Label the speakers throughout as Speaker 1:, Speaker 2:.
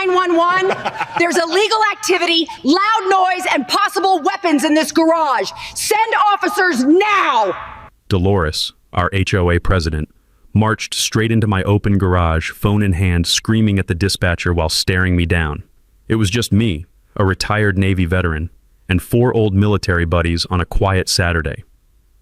Speaker 1: 911? There's illegal activity, loud noise, and possible weapons in this garage. Send officers now!
Speaker 2: Dolores, our HOA president, marched straight into my open garage, phone in hand, screaming at the dispatcher while staring me down. It was just me, a retired Navy veteran, and 4 old military buddies on a quiet Saturday.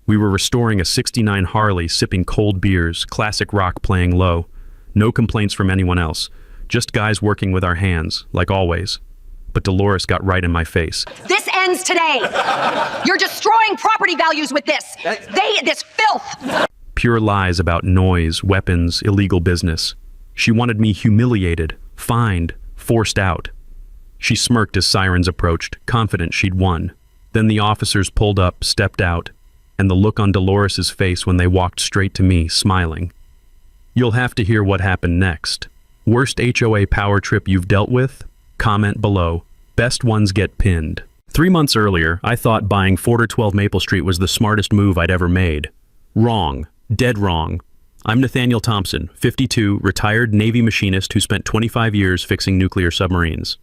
Speaker 2: We were restoring a '69 Harley, sipping cold beers, classic rock playing low. No complaints from anyone else, just guys working with our hands, like always. But Dolores got right in my face.
Speaker 1: This ends today. You're destroying property values with this. This filth.
Speaker 2: Pure lies about noise, weapons, illegal business. She wanted me humiliated, fined, forced out. She smirked as sirens approached, confident she'd won. Then the officers pulled up, stepped out, and the look on Dolores's face when they walked straight to me, smiling. You'll have to hear what happened next. Worst HOA power trip you've dealt with? Comment below. Best ones get pinned. 3 months earlier, I thought buying 412 Maple Street was the smartest move I'd ever made. Wrong. Dead wrong. I'm Nathaniel Thompson, 52, retired Navy machinist who spent 25 years fixing nuclear submarines.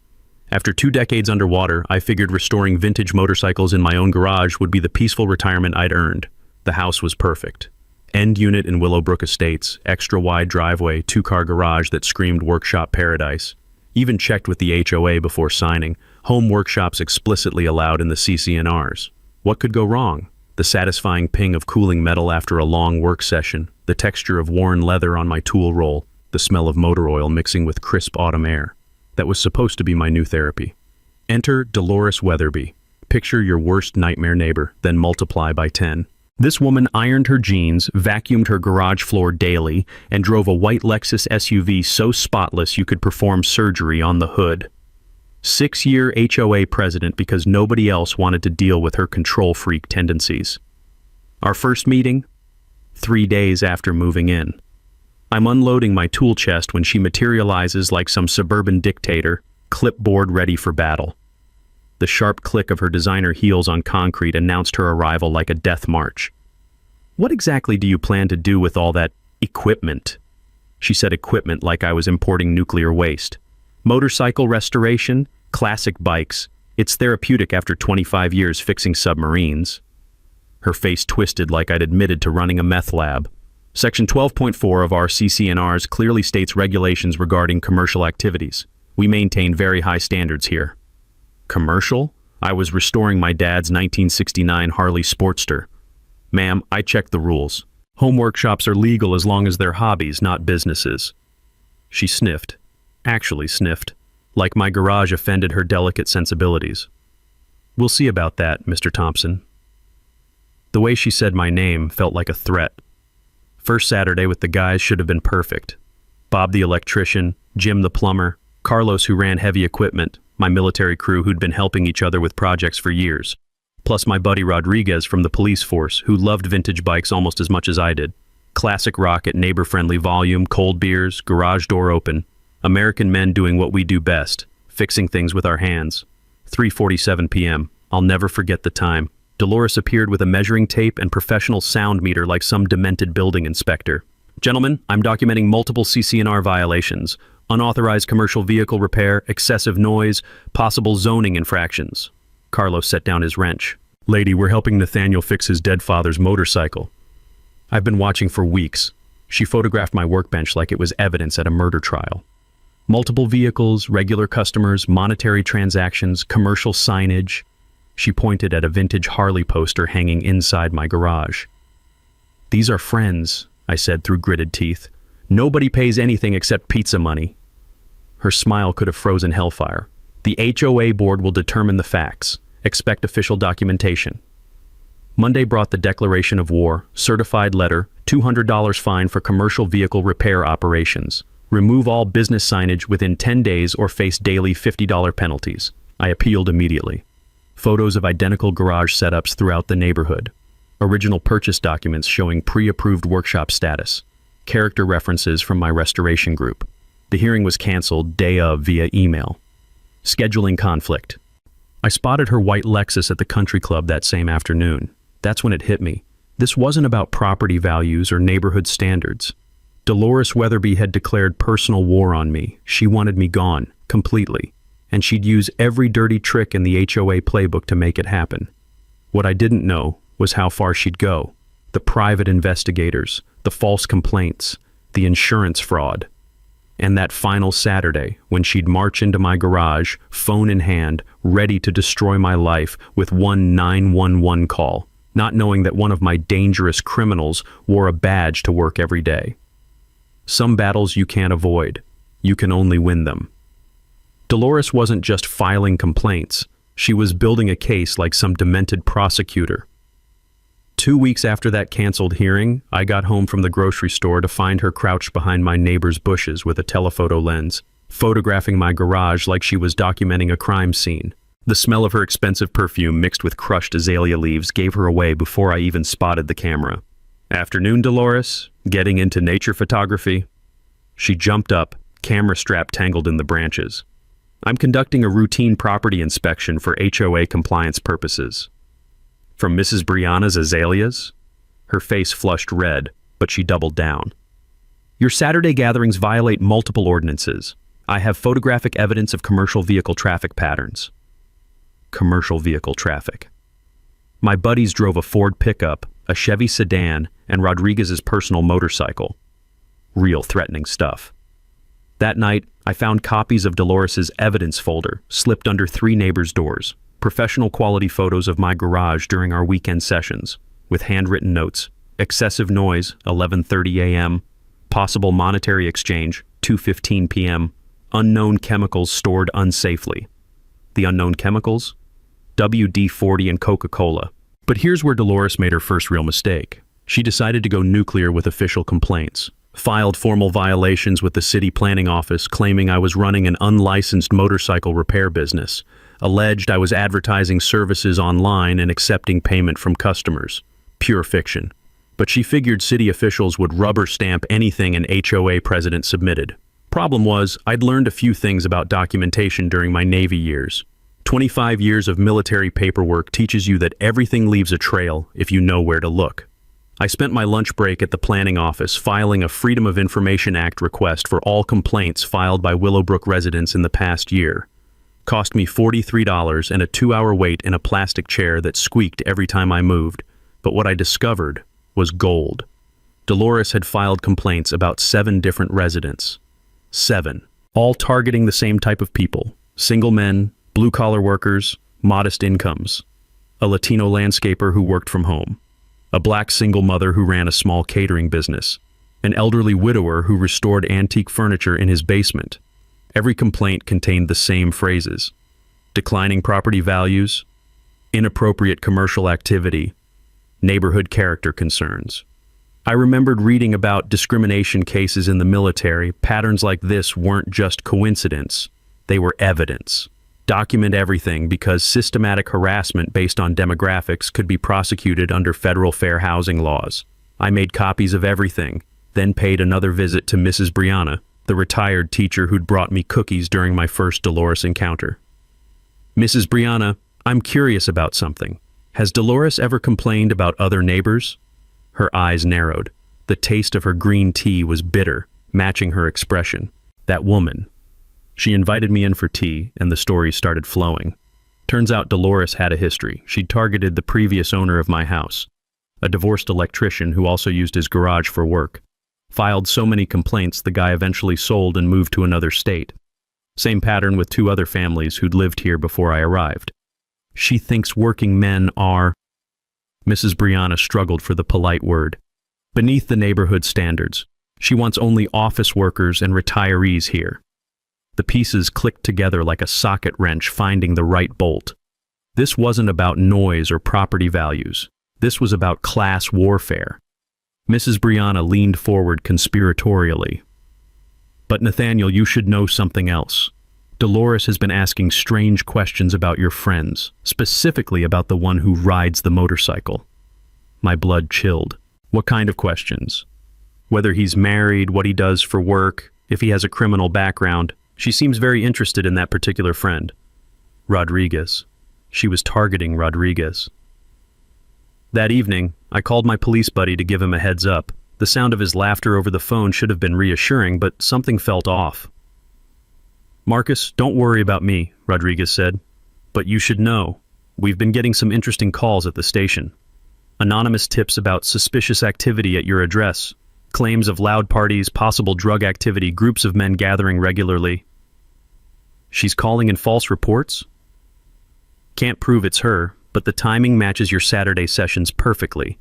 Speaker 2: After 2 decades underwater, I figured restoring vintage motorcycles in my own garage would be the peaceful retirement I'd earned. The house was perfect. End unit in Willowbrook Estates, extra wide driveway, 2-car garage that screamed workshop paradise. Even checked with the HOA before signing. Home workshops explicitly allowed in the CC&Rs. What could go wrong? The satisfying ping of cooling metal after a long work session, the texture of worn leather on my tool roll, the smell of motor oil mixing with crisp autumn air. That was supposed to be my new therapy. Enter Dolores Weatherby. Picture your worst nightmare neighbor, then multiply by 10. This woman ironed her jeans, vacuumed her garage floor daily, and drove a white Lexus SUV so spotless you could perform surgery on the hood. 6-year HOA president because nobody else wanted to deal with her control freak tendencies. Our first meeting? 3 days after moving in. I'm unloading my tool chest when she materializes like some suburban dictator, clipboard ready for battle. The sharp click of her designer heels on concrete announced her arrival like a death march. What exactly do you plan to do with all that equipment? She said equipment like I was importing nuclear waste. Motorcycle restoration, classic bikes. It's therapeutic after 25 years fixing submarines. Her face twisted like I'd admitted to running a meth lab. Section 12.4 of our CC&Rs clearly states regulations regarding commercial activities. We maintain very high standards here. Commercial? I was restoring my dad's 1969 Harley Sportster. Ma'am, I checked the rules. Home workshops are legal as long as they're hobbies, not businesses. She sniffed. Actually sniffed. Like my garage offended her delicate sensibilities. We'll see about that, Mr. Thompson. The way she said my name felt like a threat. First Saturday with the guys should have been perfect. Bob the electrician, Jim the plumber, Carlos who ran heavy equipment, my military crew who'd been helping each other with projects for years, plus my buddy Rodriguez from the police force who loved vintage bikes almost as much as I did. Classic rock at neighbor-friendly volume, cold beers, garage door open. American men doing what we do best, fixing things with our hands. 3:47 p.m. I'll never forget the time. Dolores appeared with a measuring tape and professional sound meter like some demented building inspector. Gentlemen, I'm documenting multiple CC&R violations. Unauthorized commercial vehicle repair, excessive noise, possible zoning infractions. Carlos set down his wrench. Lady, we're helping Nathaniel fix his dead father's motorcycle. I've been watching for weeks. She photographed my workbench like it was evidence at a murder trial. Multiple vehicles, regular customers, monetary transactions, commercial signage. She pointed at a vintage Harley poster hanging inside my garage. These are friends, I said through gritted teeth. Nobody pays anything except pizza money. Her smile could have frozen hellfire. The HOA board will determine the facts. Expect official documentation. Monday brought the declaration of war, certified letter, $200 fine for commercial vehicle repair operations. Remove all business signage within 10 days or face daily $50 penalties. I appealed immediately. Photos of identical garage setups throughout the neighborhood. Original purchase documents showing pre-approved workshop status. Character references from my restoration group. The hearing was canceled day of via email. Scheduling conflict. I spotted her white Lexus at the country club that same afternoon. That's when it hit me. This wasn't about property values or neighborhood standards. Dolores Weatherby had declared personal war on me. She wanted me gone, completely, and she'd use every dirty trick in the HOA playbook to make it happen. What I didn't know was how far she'd go. The private investigators, the false complaints, the insurance fraud. And that final Saturday, when she'd march into my garage, phone in hand, ready to destroy my life with one 911 call, not knowing that one of my dangerous criminals wore a badge to work every day. Some battles you can't avoid. You can only win them. Dolores wasn't just filing complaints. She was building a case like some demented prosecutor. 2 weeks after that canceled hearing, I got home from the grocery store to find her crouched behind my neighbor's bushes with a telephoto lens, photographing my garage like she was documenting a crime scene. The smell of her expensive perfume mixed with crushed azalea leaves gave her away before I even spotted the camera. "Afternoon, Dolores. Getting into nature photography?" She jumped up, camera strap tangled in the branches. "I'm conducting a routine property inspection for HOA compliance purposes." "From Mrs. Brianna's azaleas?" Her face flushed red, but she doubled down. "Your Saturday gatherings violate multiple ordinances. I have photographic evidence of commercial vehicle traffic patterns." Commercial vehicle traffic. My buddies drove a Ford pickup, a Chevy sedan, and Rodriguez's personal motorcycle. Real threatening stuff. That night, I found copies of Dolores's evidence folder slipped under 3 neighbors' doors, professional quality photos of my garage during our weekend sessions, with handwritten notes, excessive noise, 11:30 a.m., possible monetary exchange, 2:15 p.m., unknown chemicals stored unsafely. The unknown chemicals? WD-40 and Coca-Cola. But here's where Dolores made her first real mistake. She decided to go nuclear with official complaints. Filed formal violations with the city planning office claiming I was running an unlicensed motorcycle repair business. Alleged I was advertising services online and accepting payment from customers. Pure fiction. But she figured city officials would rubber stamp anything an HOA president submitted. Problem was, I'd learned a few things about documentation during my Navy years. 25 years of military paperwork teaches you that everything leaves a trail if you know where to look. I spent my lunch break at the planning office filing a Freedom of Information Act request for all complaints filed by Willowbrook residents in the past year. Cost me $43 and a 2-hour wait in a plastic chair that squeaked every time I moved. But what I discovered was gold. Dolores had filed complaints about 7 different residents. 7. All targeting the same type of people. Single men, blue-collar workers, modest incomes. A Latino landscaper who worked from home. A black single mother who ran a small catering business. An elderly widower who restored antique furniture in his basement. Every complaint contained the same phrases. Declining property values, inappropriate commercial activity, neighborhood character concerns. I remembered reading about discrimination cases in the military. Patterns like this weren't just coincidence, they were evidence. Document everything because systematic harassment based on demographics could be prosecuted under federal fair housing laws. I made copies of everything, then paid another visit to Mrs. Brianna, the retired teacher who'd brought me cookies during my first Dolores encounter. "Mrs. Brianna, I'm curious about something. Has Dolores ever complained about other neighbors?" Her eyes narrowed. The taste of her green tea was bitter, matching her expression. That woman. She invited me in for tea, and the stories started flowing. Turns out Dolores had a history. She'd targeted the previous owner of my house, a divorced electrician who also used his garage for work. Filed so many complaints, the guy eventually sold and moved to another state. Same pattern with 2 other families who'd lived here before I arrived. She thinks working men are... Mrs. Brianna struggled for the polite word. Beneath the neighborhood standards. She wants only office workers and retirees here. The pieces clicked together like a socket wrench finding the right bolt. This wasn't about noise or property values. This was about class warfare. Mrs. Brianna leaned forward conspiratorially. "But Nathaniel, you should know something else. Dolores has been asking strange questions about your friends, specifically about the one who rides the motorcycle." My blood chilled. "What kind of questions?" "Whether he's married, what he does for work, if he has a criminal background. She seems very interested in that particular friend." Rodriguez. She was targeting Rodriguez. That evening, I called my police buddy to give him a heads up. The sound of his laughter over the phone should have been reassuring, but something felt off. Marcus, don't worry about me, Rodriguez said. But you should know, we've been getting some interesting calls at the station. Anonymous tips about suspicious activity at your address, claims of loud parties, possible drug activity, groups of men gathering regularly. She's calling in false reports? Can't prove it's her, but the timing matches your Saturday sessions perfectly.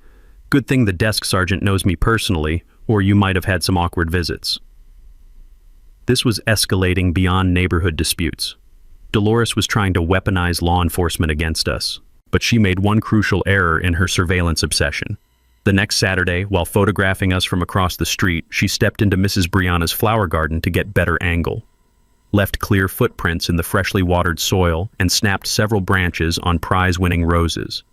Speaker 2: Good thing the desk sergeant knows me personally, or you might have had some awkward visits. This was escalating beyond neighborhood disputes. Dolores was trying to weaponize law enforcement against us, but she made one crucial error in her surveillance obsession. The next Saturday, while photographing us from across the street, she stepped into Mrs. Brianna's flower garden to get better angle, left clear footprints in the freshly watered soil, and snapped several branches on prize-winning roses.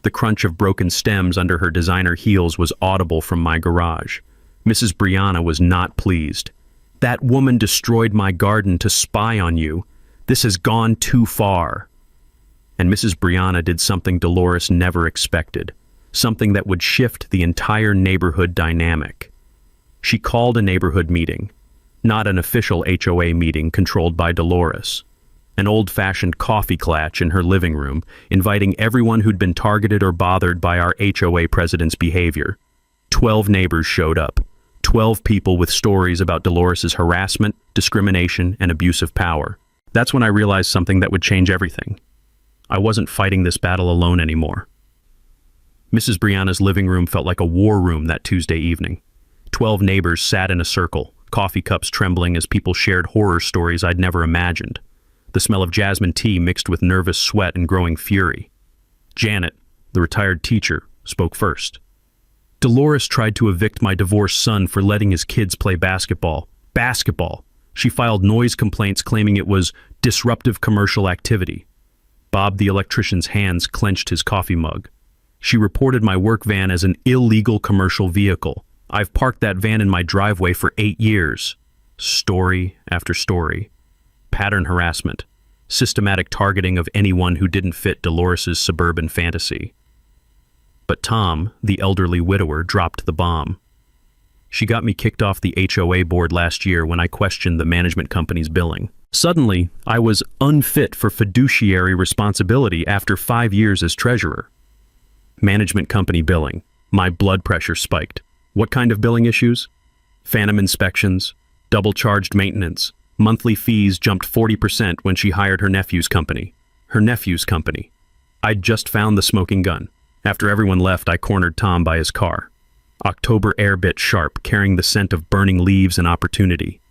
Speaker 2: The crunch of broken stems under her designer heels was audible from my garage. Mrs. Brianna was not pleased. That woman destroyed my garden to spy on you. This has gone too far. And Mrs. Brianna did something Dolores never expected, something that would shift the entire neighborhood dynamic. She called a neighborhood meeting, not an official HOA meeting controlled by Dolores. An old-fashioned coffee clatch in her living room, inviting everyone who'd been targeted or bothered by our HOA president's behavior. 12 neighbors showed up. 12 people with stories about Dolores's harassment, discrimination, and abuse of power. That's when I realized something that would change everything. I wasn't fighting this battle alone anymore. Mrs. Brianna's living room felt like a war room that Tuesday evening. 12 neighbors sat in a circle, coffee cups trembling as people shared horror stories I'd never imagined. The smell of jasmine tea mixed with nervous sweat and growing fury. Janet, the retired teacher, spoke first. Dolores tried to evict my divorced son for letting his kids play basketball. Basketball! She filed noise complaints claiming it was disruptive commercial activity. Bob the electrician's hands clenched his coffee mug. She reported my work van as an illegal commercial vehicle. I've parked that van in my driveway for 8 years. Story after story. Pattern harassment. Systematic targeting of anyone who didn't fit Dolores's suburban fantasy. But Tom, the elderly widower, dropped the bomb. She got me kicked off the HOA board last year when I questioned the management company's billing. Suddenly, I was unfit for fiduciary responsibility after 5 years as treasurer. Management company billing. My blood pressure spiked. What kind of billing issues? Phantom inspections, double-charged maintenance. Monthly fees jumped 40% when she hired her nephew's company. Her nephew's company. I'd just found the smoking gun. After everyone left, I cornered Tom by his car. October air bit sharp, carrying the scent of burning leaves and opportunity.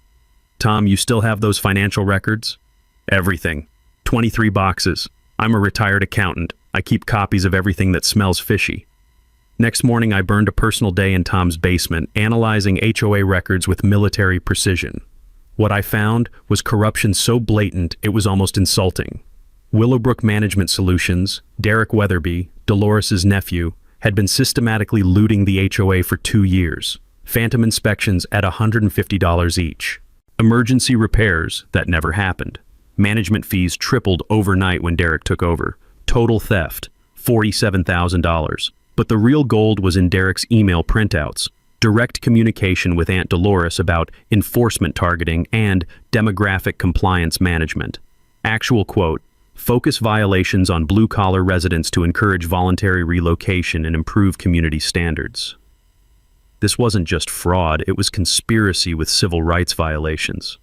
Speaker 2: Tom, you still have those financial records? Everything. 23 boxes. I'm a retired accountant. I keep copies of everything that smells fishy. Next morning, I burned a personal day in Tom's basement, analyzing HOA records with military precision. What I found was corruption so blatant it was almost insulting. Willowbrook Management Solutions, Derek Weatherby, Dolores's nephew, had been systematically looting the HOA for 2 years. Phantom inspections at $150 each. Emergency repairs that never happened. Management fees tripled overnight when Derek took over. Total theft, $47,000. But the real gold was in Derek's email printouts. Direct communication with Aunt Dolores about enforcement targeting and demographic compliance management. Actual quote, focus violations on blue-collar residents to encourage voluntary relocation and improve community standards. This wasn't just fraud, it was conspiracy with civil rights violations.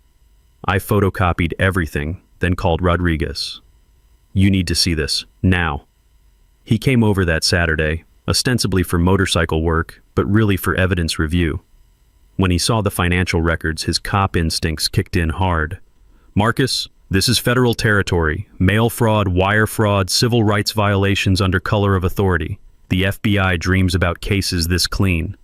Speaker 2: I photocopied everything, then called Rodriguez. You need to see this, now. He came over that Saturday, ostensibly for motorcycle work, but really for evidence review. When he saw the financial records, his cop instincts kicked in hard. Marcus, this is federal territory. Mail fraud, wire fraud, civil rights violations under color of authority. The FBI dreams about cases this clean.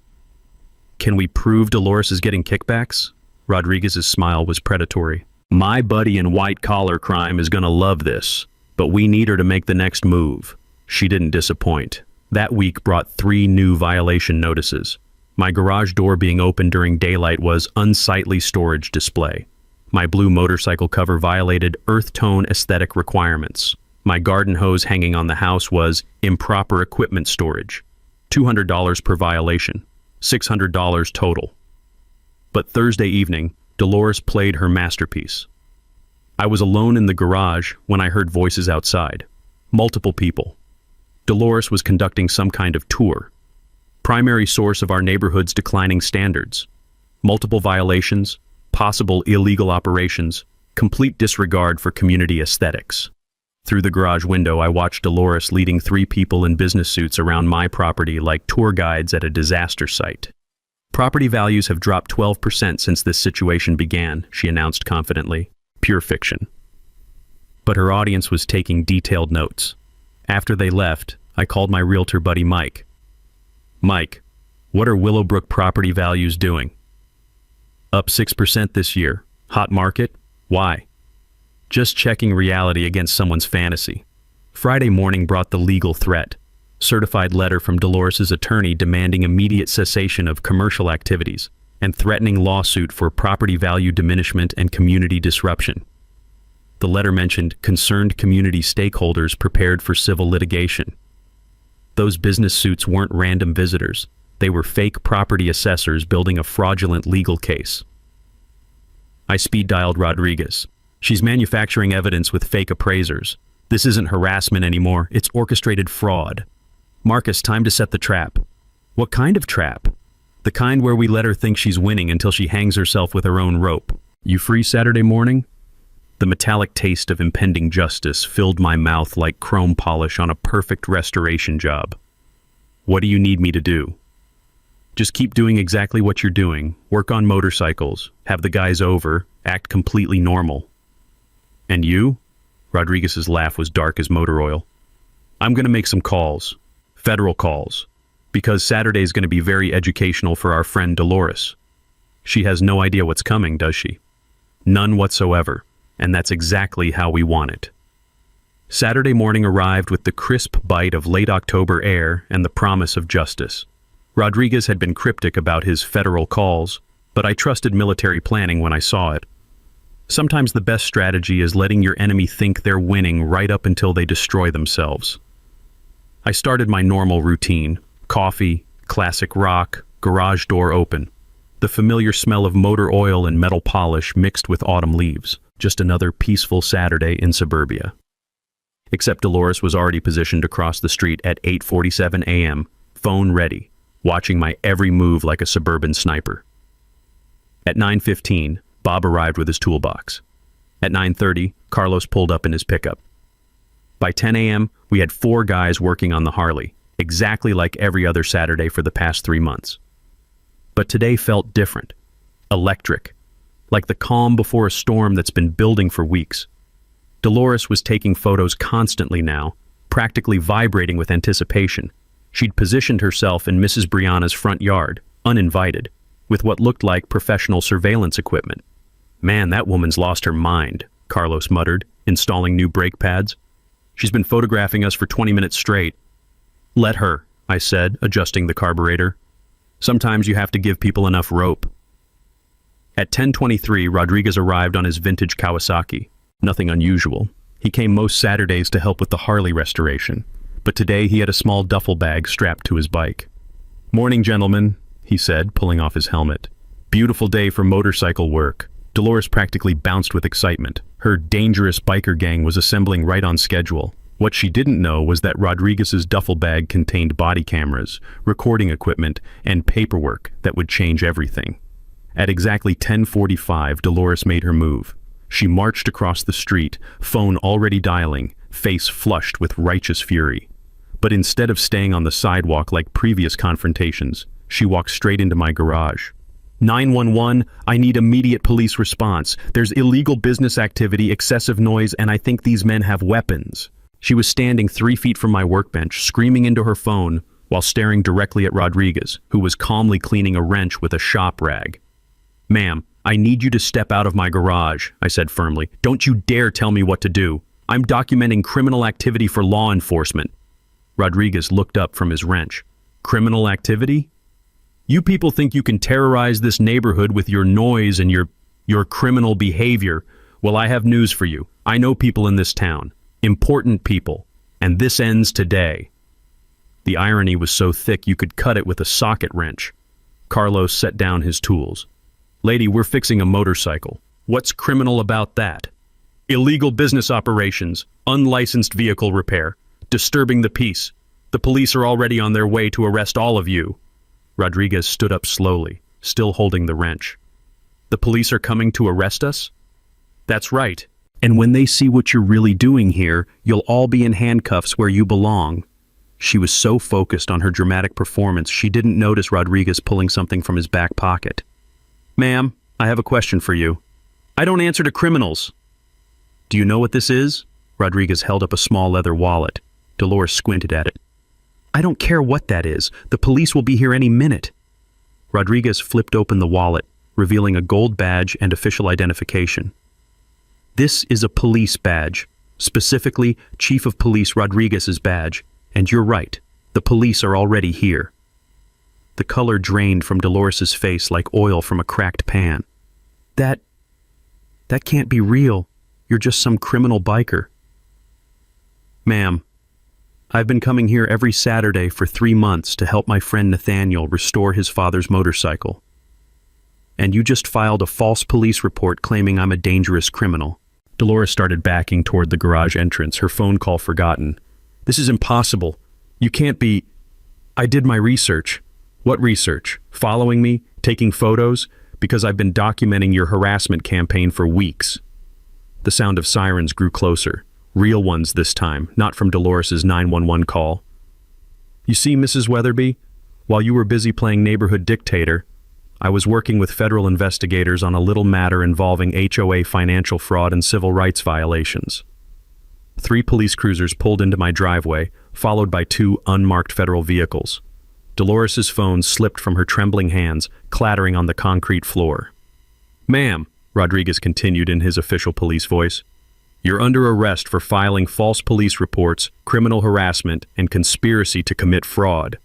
Speaker 2: Can we prove Dolores is getting kickbacks? Rodriguez's smile was predatory. My buddy in white-collar crime is gonna love this, but we need her to make the next move. She didn't disappoint. That week brought 3 new violation notices. My garage door being open during daylight was unsightly storage display. My blue motorcycle cover violated earth tone aesthetic requirements. My garden hose hanging on the house was improper equipment storage. $200 per violation. $600 total. But Thursday evening, Dolores played her masterpiece. I was alone in the garage when I heard voices outside. Multiple people. Dolores was conducting some kind of tour. Primary source of our neighborhood's declining standards. Multiple violations, possible illegal operations, complete disregard for community aesthetics. Through the garage window, I watched Dolores leading 3 people in business suits around my property like tour guides at a disaster site. Property values have dropped 12% since this situation began, she announced confidently. Pure fiction. But her audience was taking detailed notes. After they left, I called my realtor buddy Mike. Mike, what are Willowbrook property values doing? Up 6% this year. Hot market? Why? Just checking reality against someone's fantasy. Friday morning brought the legal threat. Certified letter from Dolores's attorney demanding immediate cessation of commercial activities and threatening lawsuit for property value diminishment and community disruption. The letter mentioned concerned community stakeholders prepared for civil litigation. Those business suits weren't random visitors. They were fake property assessors building a fraudulent legal case. I speed-dialed Rodriguez. She's manufacturing evidence with fake appraisers. This isn't harassment anymore, it's orchestrated fraud. Marcus, time to set the trap. What kind of trap? The kind where we let her think she's winning until she hangs herself with her own rope. You free Saturday morning? The metallic taste of impending justice filled my mouth like chrome polish on a perfect restoration job. What do you need me to do? Just keep doing exactly what you're doing. Work on motorcycles, have the guys over, act completely normal. And you? Rodriguez's laugh was dark as motor oil. I'm going to make some calls. Federal calls. Because Saturday's going to be very educational for our friend Dolores. She has no idea what's coming, does she? None whatsoever. And that's exactly how we want it. Saturday morning arrived with the crisp bite of late October air and the promise of justice. Rodriguez had been cryptic about his federal calls, but I trusted military planning when I saw it. Sometimes the best strategy is letting your enemy think they're winning right up until they destroy themselves. I started my normal routine. Coffee, classic rock, garage door open. The familiar smell of motor oil and metal polish mixed with autumn leaves. Just another peaceful Saturday in suburbia. Except Dolores was already positioned across the street at 8:47 a.m., phone ready, watching my every move like a suburban sniper. At 9:15, Bob arrived with his toolbox. At 9:30, Carlos pulled up in his pickup. By 10 a.m., we had 4 guys working on the Harley, exactly like every other Saturday for the past 3 months. But today felt different. Electric. Like the calm before a storm that's been building for weeks. Dolores was taking photos constantly now, practically vibrating with anticipation. She'd positioned herself in Mrs. Brianna's front yard, uninvited, with what looked like professional surveillance equipment. Man, that woman's lost her mind, Carlos muttered, installing new brake pads. She's been photographing us for 20 minutes straight. Let her, I said, adjusting the carburetor. Sometimes you have to give people enough rope. At 10:23, Rodriguez arrived on his vintage Kawasaki. Nothing unusual. He came most Saturdays to help with the Harley restoration, but today he had a small duffel bag strapped to his bike. Morning, gentlemen, he said, pulling off his helmet. Beautiful day for motorcycle work. Dolores practically bounced with excitement. Her dangerous biker gang was assembling right on schedule. What she didn't know was that Rodriguez's duffel bag contained body cameras, recording equipment, and paperwork that would change everything. At exactly 10:45, Dolores made her move. She marched across the street, phone already dialing, face flushed with righteous fury. But instead of staying on the sidewalk like previous confrontations, she walked straight into my garage. 911, I need immediate police response. There's illegal business activity, excessive noise, and I think these men have weapons. She was standing 3 feet from my workbench, screaming into her phone, while staring directly at Rodriguez, who was calmly cleaning a wrench with a shop rag. Ma'am, I need you to step out of my garage, I said firmly. Don't you dare tell me what to do. I'm documenting criminal activity for law enforcement. Rodriguez looked up from his wrench. Criminal activity? You people think you can terrorize this neighborhood with your noise and your criminal behavior. Well, I have news for you. I know people in this town. Important people. And this ends today. The irony was so thick you could cut it with a socket wrench. Carlos set down his tools. Lady, we're fixing a motorcycle. What's criminal about that? Illegal business operations, unlicensed vehicle repair, disturbing the peace. The police are already on their way to arrest all of you." Rodriguez stood up slowly, still holding the wrench. "The police are coming to arrest us?" "That's right. And when they see what you're really doing here, you'll all be in handcuffs where you belong." She was so focused on her dramatic performance, she didn't notice Rodriguez pulling something from his back pocket. "Ma'am, I have a question for you. I don't answer to criminals." "Do you know what this is?" Rodriguez held up a small leather wallet. Dolores squinted at it. "I don't care what that is. The police will be here any minute." Rodriguez flipped open the wallet, revealing a gold badge and official identification. "This is a police badge, specifically Chief of Police Rodriguez's badge, and you're right, the police are already here." The color drained from Dolores's face like oil from a cracked pan. That can't be real. You're just some criminal biker." "Ma'am, I've been coming here every Saturday for 3 months to help my friend Nathaniel restore his father's motorcycle. And you just filed a false police report claiming I'm a dangerous criminal." Dolores started backing toward the garage entrance, her phone call forgotten. "This is impossible. You can't be—" "I did my research." "What research? Following me? Taking photos? Because I've been documenting your harassment campaign for weeks." The sound of sirens grew closer. Real ones this time, not from Dolores's 911 call. "You see, Mrs. Weatherby, while you were busy playing neighborhood dictator, I was working with federal investigators on a little matter involving HOA financial fraud and civil rights violations." 3 police cruisers pulled into my driveway, followed by 2 unmarked federal vehicles. Dolores's phone slipped from her trembling hands, clattering on the concrete floor. "Ma'am," Rodriguez continued in his official police voice, "you're under arrest for filing false police reports, criminal harassment, and conspiracy to commit fraud."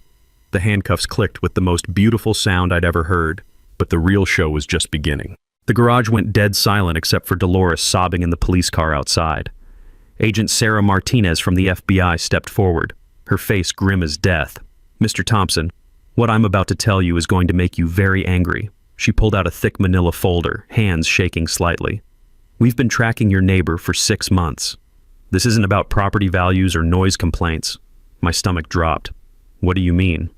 Speaker 2: The handcuffs clicked with the most beautiful sound I'd ever heard, but the real show was just beginning. The garage went dead silent except for Dolores sobbing in the police car outside. Agent Sarah Martinez from the FBI stepped forward, her face grim as death. "Mr. Thompson, what I'm about to tell you is going to make you very angry." She pulled out a thick manila folder, hands shaking slightly. "We've been tracking your neighbor for 6 months. This isn't about property values or noise complaints." My stomach dropped. "What do you mean?"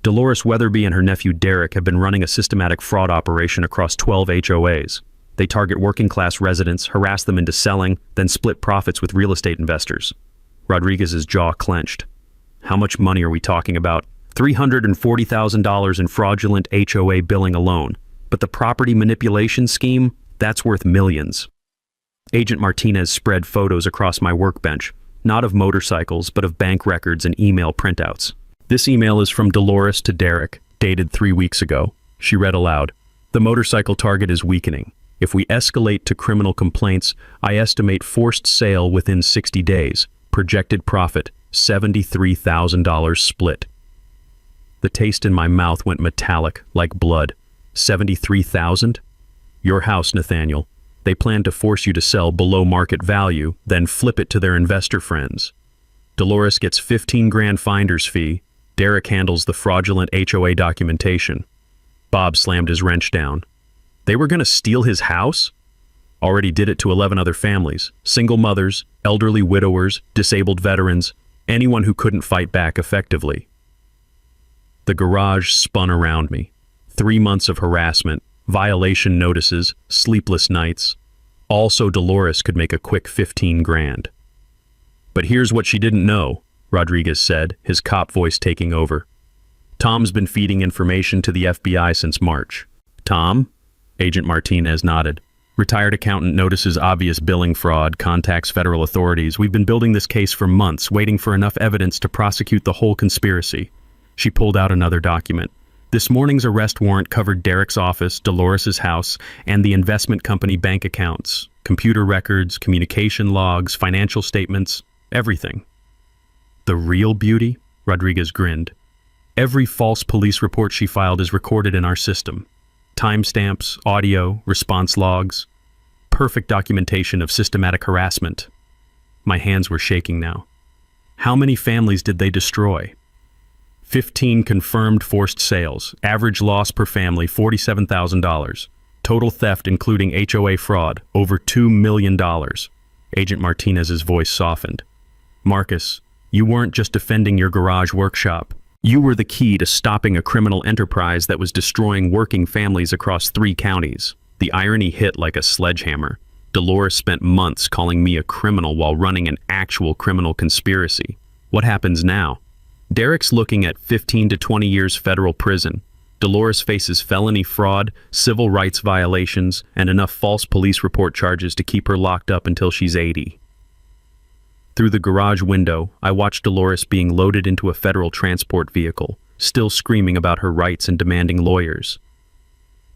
Speaker 2: "Dolores Weatherby and her nephew Derek have been running a systematic fraud operation across 12 HOAs. They target working-class residents, harass them into selling, then split profits with real estate investors." Rodriguez's jaw clenched. "How much money are we talking about?" $340,000 in fraudulent HOA billing alone. But the property manipulation scheme, that's worth millions. Agent Martinez spread photos across my workbench, not of motorcycles, but of bank records and email printouts. "This email is from Dolores to Derek, dated 3 weeks ago." She read aloud. "The motorcycle target is weakening. If we escalate to criminal complaints, I estimate forced sale within 60 days. Projected profit, $73,000 split." The taste in my mouth went metallic, like blood. 73,000? Your house, Nathaniel. They plan to force you to sell below market value, then flip it to their investor friends. Dolores gets 15 grand finder's fee. Derek handles the fraudulent HOA documentation. Bob slammed his wrench down. They were going to steal his house? Already did it to 11 other families. Single mothers, elderly widowers, disabled veterans, anyone who couldn't fight back effectively. The garage spun around me. 3 months of harassment, violation notices, sleepless nights. All so Dolores could make a quick 15 grand. "But here's what she didn't know," Rodriguez said, his cop voice taking over. "Tom's been feeding information to the FBI since March." "Tom?" Agent Martinez nodded. "Retired accountant notices obvious billing fraud, contacts federal authorities. We've been building this case for months, waiting for enough evidence to prosecute the whole conspiracy." She pulled out another document. "This morning's arrest warrant covered Derek's office, Dolores's house, and the investment company bank accounts, computer records, communication logs, financial statements, everything." "The real beauty?" Rodriguez grinned. "Every false police report she filed is recorded in our system. Timestamps, audio, response logs. Perfect documentation of systematic harassment." My hands were shaking now. "How many families did they destroy?" 15 confirmed forced sales. Average loss per family, $47,000. Total theft including HOA fraud, over $2 million. Agent Martinez's voice softened. Marcus, you weren't just defending your garage workshop. You were the key to stopping a criminal enterprise that was destroying working families across 3 counties. The irony hit like a sledgehammer. Dolores spent months calling me a criminal while running an actual criminal conspiracy. What happens now? Derek's looking at 15 to 20 years federal prison. Dolores faces felony fraud, civil rights violations, and enough false police report charges to keep her locked up until she's 80. Through the garage window, I watched Dolores being loaded into a federal transport vehicle, still screaming about her rights and demanding lawyers.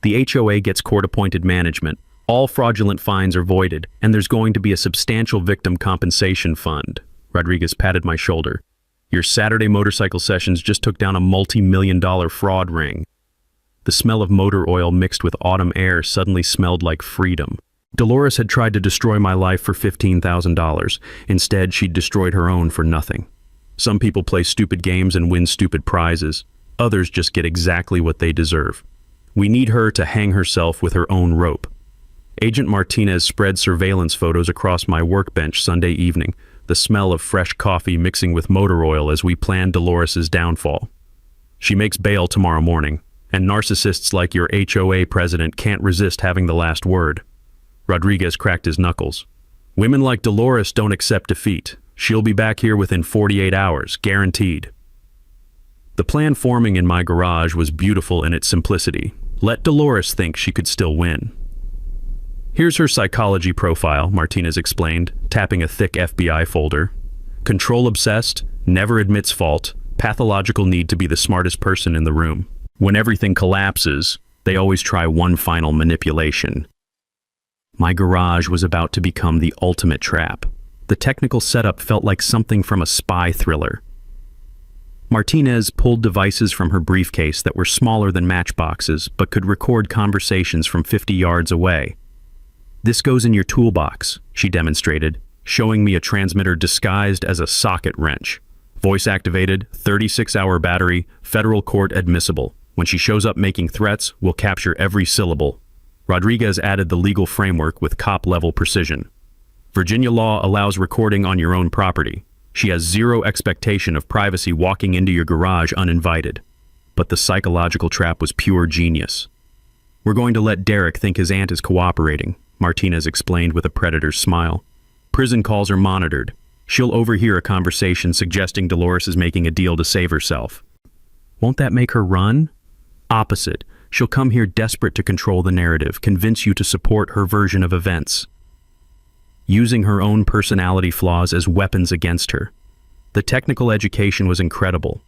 Speaker 2: The HOA gets court-appointed management, all fraudulent fines are voided, and there's going to be a substantial victim compensation fund. Rodriguez patted my shoulder. Your Saturday motorcycle sessions just took down a multi-million-dollar fraud ring. The smell of motor oil mixed with autumn air suddenly smelled like freedom. Dolores had tried to destroy my life for $15,000. Instead, she'd destroyed her own for nothing. Some people play stupid games and win stupid prizes. Others just get exactly what they deserve. We need her to hang herself with her own rope. Agent Martinez spread surveillance photos across my workbench Sunday evening, the smell of fresh coffee mixing with motor oil as we planned Dolores's downfall. She makes bail tomorrow morning, and narcissists like your HOA president can't resist having the last word. Rodriguez cracked his knuckles. Women like Dolores don't accept defeat. She'll be back here within 48 hours, guaranteed. The plan forming in my garage was beautiful in its simplicity. Let Dolores think she could still win. Here's her psychology profile, Martinez explained, tapping a thick FBI folder. Control obsessed, never admits fault, pathological need to be the smartest person in the room. When everything collapses, they always try one final manipulation. My garage was about to become the ultimate trap. The technical setup felt like something from a spy thriller. Martinez pulled devices from her briefcase that were smaller than matchboxes but could record conversations from 50 yards away. This goes in your toolbox, she demonstrated, showing me a transmitter disguised as a socket wrench. Voice activated, 36-hour battery, federal court admissible. When she shows up making threats, we'll capture every syllable. Rodriguez added the legal framework with cop-level precision. Virginia law allows recording on your own property. She has zero expectation of privacy walking into your garage uninvited. But the psychological trap was pure genius. We're going to let Derek think his aunt is cooperating, Martinez explained with a predator's smile. Prison calls are monitored. She'll overhear a conversation suggesting Dolores is making a deal to save herself. Won't that make her run? Opposite. She'll come here desperate to control the narrative, convince you to support her version of events, using her own personality flaws as weapons against her. The technical education was incredible.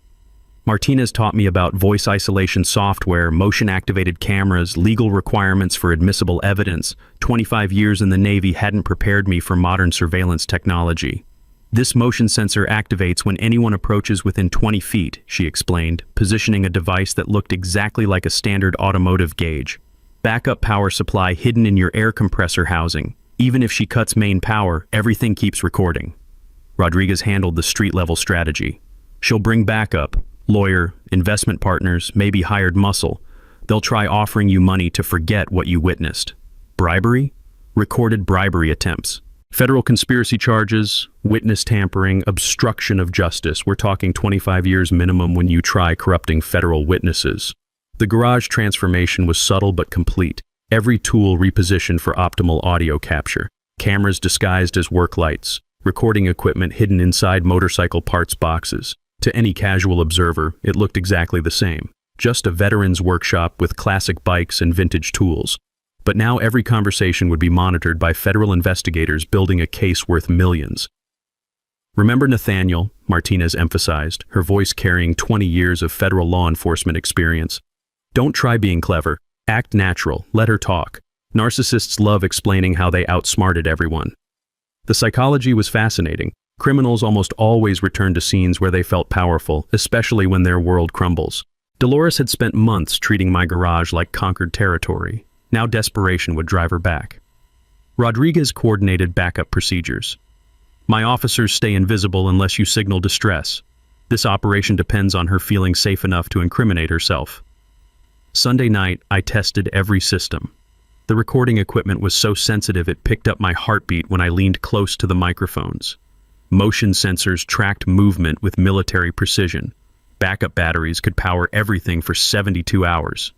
Speaker 2: Martinez taught me about voice isolation software, motion-activated cameras, legal requirements for admissible evidence. 25 years in the Navy hadn't prepared me for modern surveillance technology. This motion sensor activates when anyone approaches within 20 feet, she explained, positioning a device that looked exactly like a standard automotive gauge. Backup power supply hidden in your air compressor housing. Even if she cuts main power, everything keeps recording. Rodriguez handled the street-level strategy. She'll bring backup. Lawyer, investment partners, maybe hired muscle. They'll try offering you money to forget what you witnessed. Bribery? Recorded bribery attempts. Federal conspiracy charges, witness tampering, obstruction of justice. We're talking 25 years minimum when you try corrupting federal witnesses. The garage transformation was subtle but complete. Every tool repositioned for optimal audio capture. Cameras disguised as work lights. Recording equipment hidden inside motorcycle parts boxes. To any casual observer, it looked exactly the same. Just a veteran's workshop with classic bikes and vintage tools. But now every conversation would be monitored by federal investigators building a case worth millions. Remember Nathaniel, Martinez emphasized, her voice carrying 20 years of federal law enforcement experience. Don't try being clever. Act natural. Let her talk. Narcissists love explaining how they outsmarted everyone. The psychology was fascinating. Criminals almost always return to scenes where they felt powerful, especially when their world crumbles. Dolores had spent months treating my garage like conquered territory. Now desperation would drive her back. Rodriguez coordinated backup procedures. My officers stay invisible unless you signal distress. This operation depends on her feeling safe enough to incriminate herself. Sunday night, I tested every system. The recording equipment was so sensitive it picked up my heartbeat when I leaned close to the microphones. Motion sensors tracked movement with military precision. Backup batteries could power everything for 72 hours.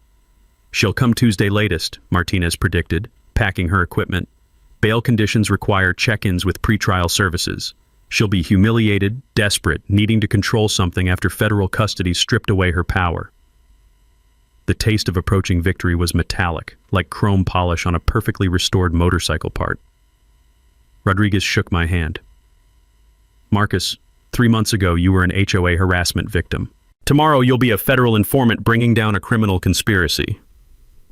Speaker 2: "She'll come Tuesday latest," Martinez predicted, packing her equipment. "Bail conditions require check-ins with pretrial services. She'll be humiliated, desperate, needing to control something after federal custody stripped away her power." The taste of approaching victory was metallic, like chrome polish on a perfectly restored motorcycle part. Rodriguez shook my hand. "Marcus, 3 months ago you were an HOA harassment victim. Tomorrow you'll be a federal informant bringing down a criminal conspiracy."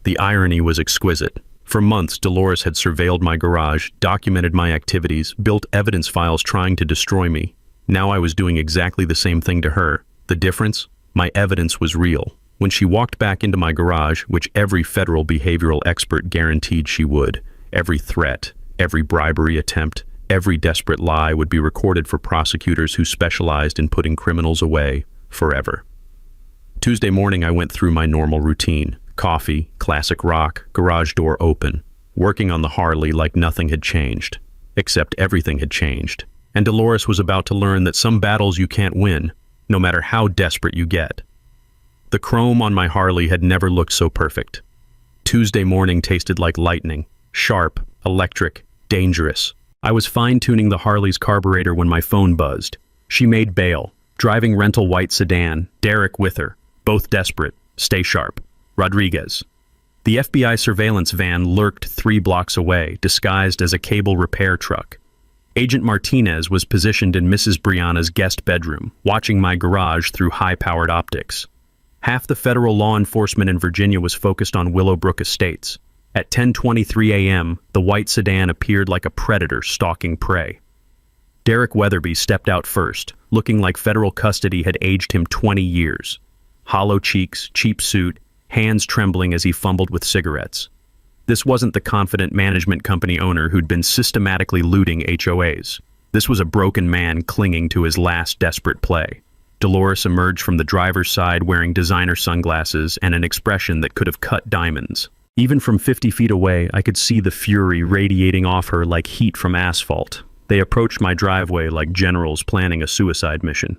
Speaker 2: The irony was exquisite. For months, Dolores had surveilled my garage, documented my activities, built evidence files trying to destroy me. Now I was doing exactly the same thing to her. The difference? My evidence was real. When she walked back into my garage, which every federal behavioral expert guaranteed she would, every threat, every bribery attempt, every desperate lie would be recorded for prosecutors who specialized in putting criminals away forever. Tuesday morning, I went through my normal routine. Coffee, classic rock, garage door open, working on the Harley like nothing had changed. Except everything had changed. And Dolores was about to learn that some battles you can't win, no matter how desperate you get. The chrome on my Harley had never looked so perfect. Tuesday morning tasted like lightning, sharp, electric, dangerous. I was fine-tuning the Harley's carburetor when my phone buzzed. She made bail, driving rental white sedan, Derek with her, both desperate, stay sharp. Rodriguez. The FBI surveillance van lurked 3 blocks away, disguised as a cable repair truck. Agent Martinez was positioned in Mrs. Brianna's guest bedroom, watching my garage through high-powered optics. Half the federal law enforcement in Virginia was focused on Willowbrook Estates. At 10:23 a.m., the white sedan appeared like a predator stalking prey. Derek Weatherby stepped out first, looking like federal custody had aged him 20 years. Hollow cheeks, cheap suit, hands trembling as he fumbled with cigarettes. This wasn't the confident management company owner who'd been systematically looting HOAs. This was a broken man clinging to his last desperate play. Dolores emerged from the driver's side wearing designer sunglasses and an expression that could have cut diamonds. Even from 50 feet away, I could see the fury radiating off her like heat from asphalt. They approached my driveway like generals planning a suicide mission.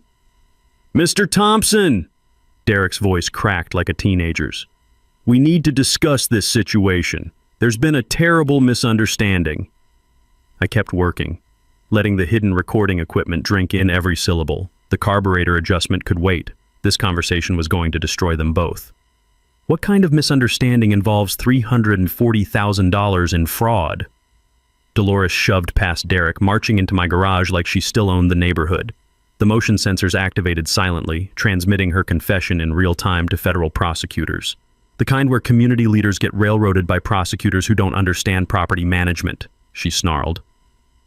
Speaker 2: "Mr. Thompson!" Derek's voice cracked like a teenager's. "We need to discuss this situation. There's been a terrible misunderstanding." I kept working, letting the hidden recording equipment drink in every syllable. The carburetor adjustment could wait. This conversation was going to destroy them both. What kind of misunderstanding involves $340,000 in fraud? Dolores shoved past Derek, marching into my garage like she still owned the neighborhood. The motion sensors activated silently, transmitting her confession in real time to federal prosecutors. The kind where community leaders get railroaded by prosecutors who don't understand property management, she snarled.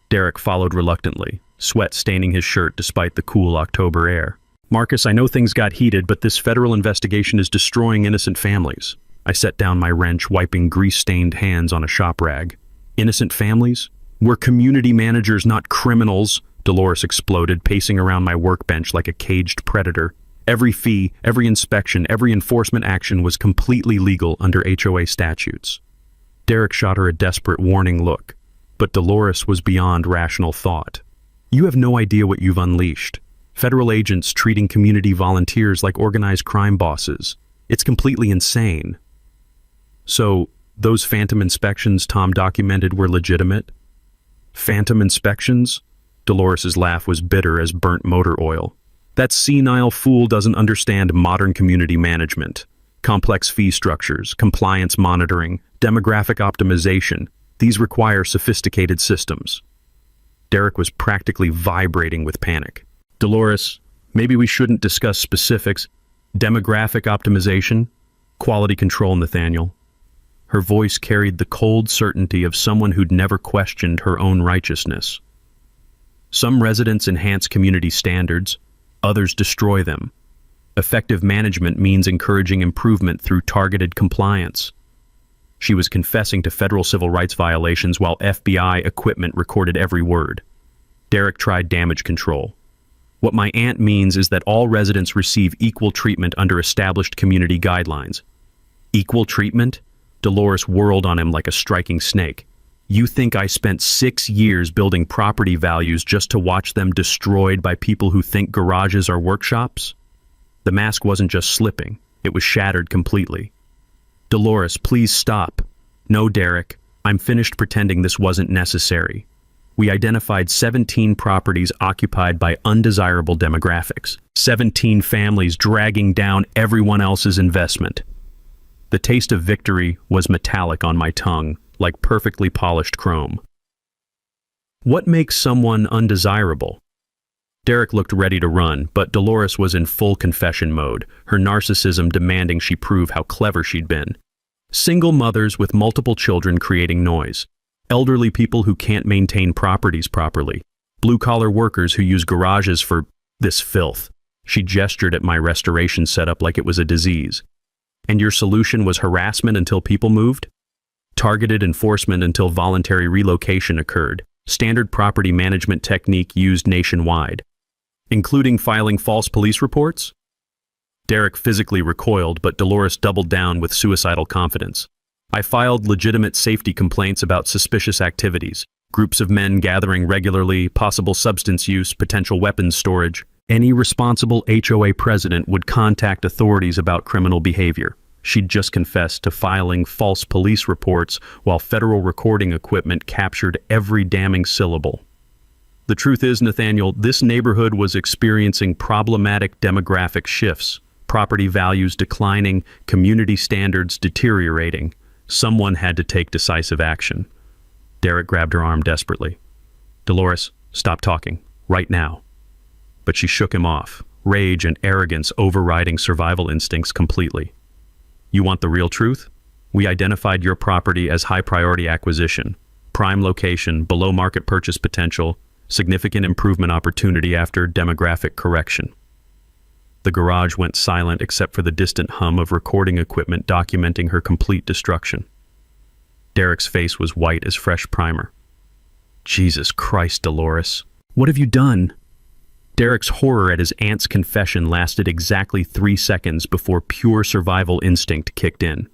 Speaker 2: Derek followed reluctantly, sweat staining his shirt despite the cool October air. "Marcus, I know things got heated, but this federal investigation is destroying innocent families." I set down my wrench, wiping grease-stained hands on a shop rag. "Innocent families? We're community managers, not criminals," Dolores exploded, pacing around my workbench like a caged predator. Every fee, every inspection, every enforcement action was completely legal under HOA statutes. Derek shot her a desperate warning look, but Dolores was beyond rational thought. "You have no idea what you've unleashed. Federal agents treating community volunteers like organized crime bosses. It's completely insane." "So, those phantom inspections Tom documented were legitimate?" "Phantom inspections?" Dolores's laugh was bitter as burnt motor oil. "That senile fool doesn't understand modern community management. Complex fee structures, compliance monitoring, demographic optimization. These require sophisticated systems." Derek was practically vibrating with panic. "Dolores, maybe we shouldn't discuss specifics. Demographic optimization? Quality control, Nathaniel." Her voice carried the cold certainty of someone who'd never questioned her own righteousness. "Some residents enhance community standards, others destroy them. Effective management means encouraging improvement through targeted compliance." She was confessing to federal civil rights violations while FBI equipment recorded every word. Derek tried damage control. "What my aunt means is that all residents receive equal treatment under established community guidelines." Equal treatment? Dolores whirled on him like a striking snake. You think I spent 6 years building property values just to watch them destroyed by people who think garages are workshops? The mask wasn't just slipping, it was shattered completely. Dolores, please stop. No, Derek, I'm finished pretending this wasn't necessary. We identified 17 properties occupied by undesirable demographics. 17 families dragging down everyone else's investment. The taste of victory was metallic on my tongue, like perfectly polished chrome. What makes someone undesirable? Derek looked ready to run, but Dolores was in full confession mode, her narcissism demanding she prove how clever she'd been. Single mothers with multiple children creating noise. Elderly people who can't maintain properties properly. Blue-collar workers who use garages for this filth. She gestured at my restoration setup like it was a disease. And your solution was harassment until people moved? Targeted enforcement until voluntary relocation occurred. Standard property management technique used nationwide. Including filing false police reports? Derek physically recoiled, but Dolores doubled down with suicidal confidence. I filed legitimate safety complaints about suspicious activities. Groups of men gathering regularly, possible substance use, potential weapons storage. Any responsible HOA president would contact authorities about criminal behavior. She'd just confessed to filing false police reports while federal recording equipment captured every damning syllable. The truth is, Nathaniel, this neighborhood was experiencing problematic demographic shifts, property values declining, community standards deteriorating. Someone had to take decisive action. Derek grabbed her arm desperately. Dolores, stop talking, right now. But she shook him off, rage and arrogance overriding survival instincts completely. You want the real truth? We identified your property as high-priority acquisition, prime location, below-market purchase potential, significant improvement opportunity after demographic correction. The garage went silent except for the distant hum of recording equipment documenting her complete destruction. Derek's face was white as fresh primer. Jesus Christ, Dolores. What have you done? Derek's horror at his aunt's confession lasted exactly 3 seconds before pure survival instinct kicked in.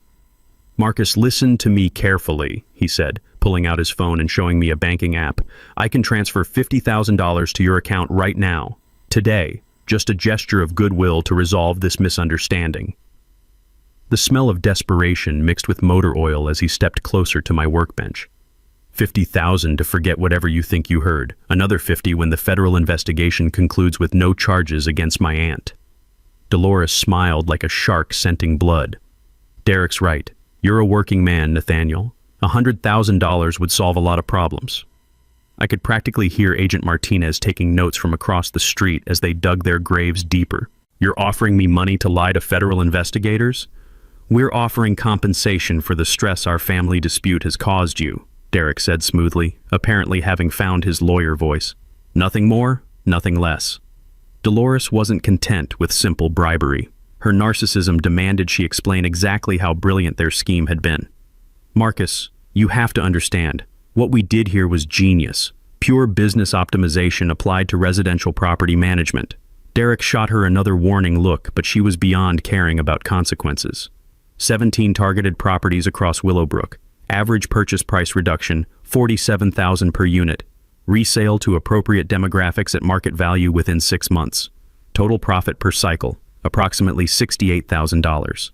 Speaker 2: Marcus, listen to me carefully, he said, pulling out his phone and showing me a banking app. I can transfer $50,000 to your account right now, today, just a gesture of goodwill to resolve this misunderstanding. The smell of desperation mixed with motor oil as he stepped closer to my workbench. 50,000 to forget whatever you think you heard. Another 50 when the federal investigation concludes with no charges against my aunt. Dolores smiled like a shark scenting blood. Derek's right. You're a working man, Nathaniel. $100,000 would solve a lot of problems. I could practically hear Agent Martinez taking notes from across the street as they dug their graves deeper. You're offering me money to lie to federal investigators? We're offering compensation for the stress our family dispute has caused you, Derek said smoothly, apparently having found his lawyer voice. Nothing more, nothing less. Dolores wasn't content with simple bribery. Her narcissism demanded she explain exactly how brilliant their scheme had been. Marcus, you have to understand. What we did here was genius. Pure business optimization applied to residential property management. Derek shot her another warning look, but she was beyond caring about consequences. 17 targeted properties across Willowbrook. Average purchase price reduction, $47,000 per unit. Resale to appropriate demographics at market value within 6 months. Total profit per cycle, approximately $68,000.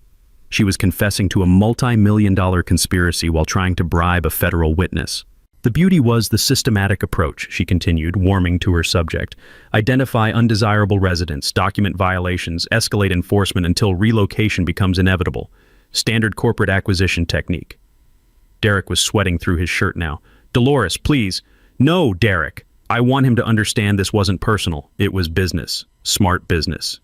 Speaker 2: She was confessing to a multi-million-dollar conspiracy while trying to bribe a federal witness. The beauty was the systematic approach, she continued, warming to her subject. Identify undesirable residents, document violations, escalate enforcement until relocation becomes inevitable. Standard corporate acquisition technique. Derek was sweating through his shirt now. Dolores, please. No, Derek. I want him to understand this wasn't personal. It was business. Smart business.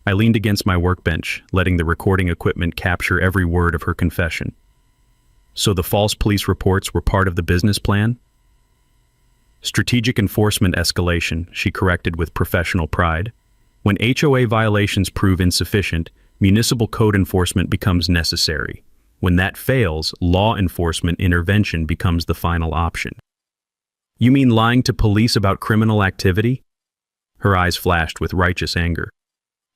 Speaker 2: I leaned against my workbench, letting the recording equipment capture every word of her confession. So the false police reports were part of the business plan? Strategic enforcement escalation, she corrected with professional pride. When HOA violations prove insufficient, municipal code enforcement becomes necessary. When that fails, law enforcement intervention becomes the final option. You mean lying to police about criminal activity? Her eyes flashed with righteous anger.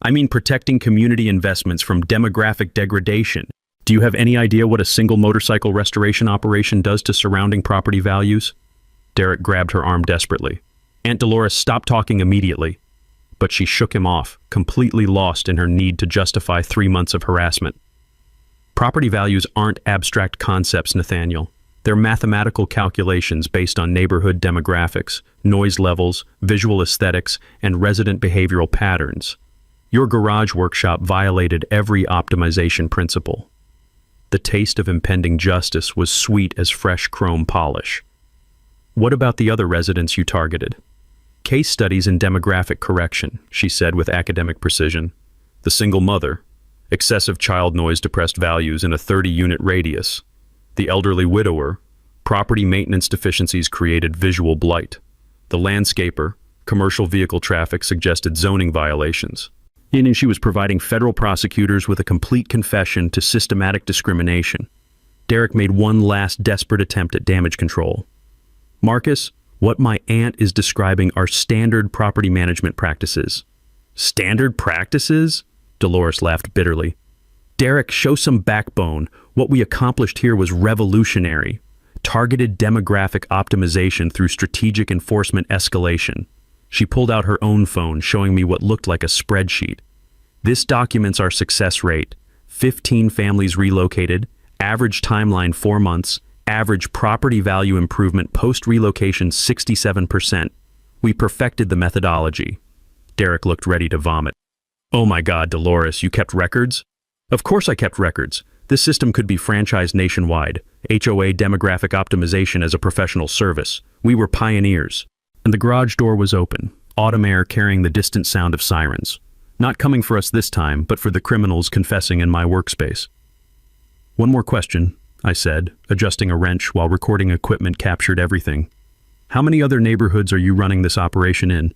Speaker 2: I mean protecting community investments from demographic degradation. Do you have any idea what a single motorcycle restoration operation does to surrounding property values? Derek grabbed her arm desperately. Aunt Dolores stopped talking immediately, but she shook him off, completely lost in her need to justify 3 months of harassment. Property values aren't abstract concepts, Nathaniel. They're mathematical calculations based on neighborhood demographics, noise levels, visual aesthetics, and resident behavioral patterns. Your garage workshop violated every optimization principle. The taste of impending justice was sweet as fresh chrome polish. What about the other residents you targeted? Case studies in demographic correction, she said with academic precision. The single mother, excessive child noise depressed values in a 30-unit radius. The elderly widower, property maintenance deficiencies created visual blight. The landscaper, commercial vehicle traffic suggested zoning violations. And she was providing federal prosecutors with a complete confession to systematic discrimination. Derek made one last desperate attempt at damage control. Marcus, what my aunt is describing are standard property management practices. Standard practices? Dolores laughed bitterly. Derek, show some backbone. What we accomplished here was revolutionary. Targeted demographic optimization through strategic enforcement escalation. She pulled out her own phone, showing me what looked like a spreadsheet. This documents our success rate. 15 families relocated, average timeline 4 months, average property value improvement post-relocation 67%. We perfected the methodology. Derek looked ready to vomit. Oh my God, Dolores, you kept records? Of course I kept records. This system could be franchised nationwide. HOA demographic optimization as a professional service. We were pioneers. And the garage door was open, autumn air carrying the distant sound of sirens. Not coming for us this time, but for the criminals confessing in my workspace. One more question, I said, adjusting a wrench while recording equipment captured everything. How many other neighborhoods are you running this operation in?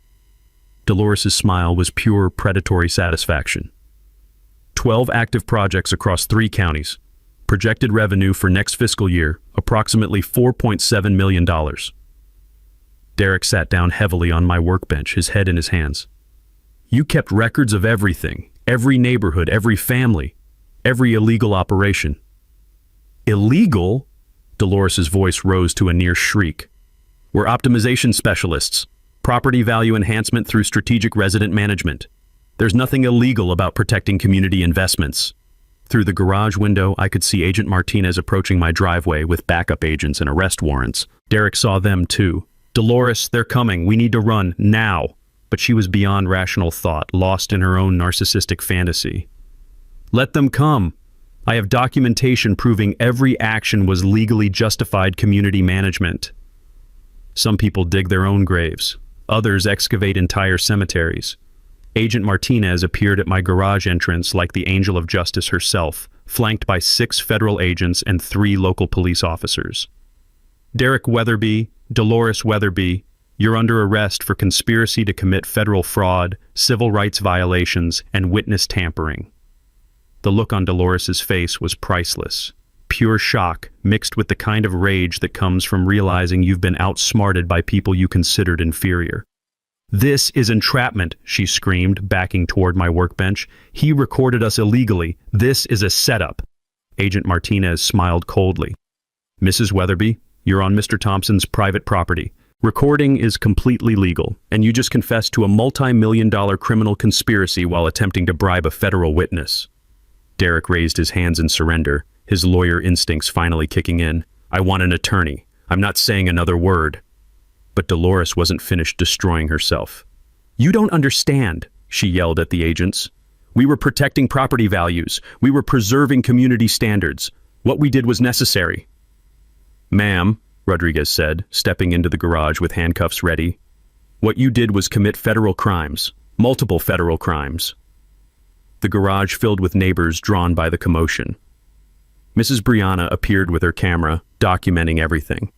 Speaker 2: Dolores's smile was pure predatory satisfaction. 12 active projects across 3 counties. Projected revenue for next fiscal year, approximately $4.7 million. Derek sat down heavily on my workbench, his head in his hands. You kept records of everything, every neighborhood, every family, every illegal operation. Illegal? Dolores's voice rose to a near shriek. We're optimization specialists. Property value enhancement through strategic resident management. There's nothing illegal about protecting community investments. Through the garage window, I could see Agent Martinez approaching my driveway with backup agents and arrest warrants. Derek saw them too. Dolores, they're coming. We need to run, now. But she was beyond rational thought, lost in her own narcissistic fantasy. Let them come. I have documentation proving every action was legally justified community management. Some people dig their own graves. Others excavate entire cemeteries. Agent Martinez appeared at my garage entrance like the angel of justice herself, flanked by 6 federal agents and 3 local police officers. Derek Weatherby, Dolores Weatherby, you're under arrest for conspiracy to commit federal fraud, civil rights violations, and witness tampering. The look on Dolores's face was priceless. Pure shock, mixed with the kind of rage that comes from realizing you've been outsmarted by people you considered inferior. This is entrapment, she screamed, backing toward my workbench. He recorded us illegally. This is a setup. Agent Martinez smiled coldly. Mrs. Weatherby, you're on Mr. Thompson's private property. Recording is completely legal, and you just confessed to a multi-million-dollar criminal conspiracy while attempting to bribe a federal witness. Derek raised his hands in surrender, his lawyer instincts finally kicking in. I want an attorney. I'm not saying another word. But Dolores wasn't finished destroying herself. You don't understand, she yelled at the agents. We were protecting property values. We were preserving community standards. What we did was necessary. Ma'am, Rodriguez said, stepping into the garage with handcuffs ready. What you did was commit federal crimes, multiple federal crimes. The garage filled with neighbors drawn by the commotion. Mrs. Brianna appeared with her camera, documenting everything.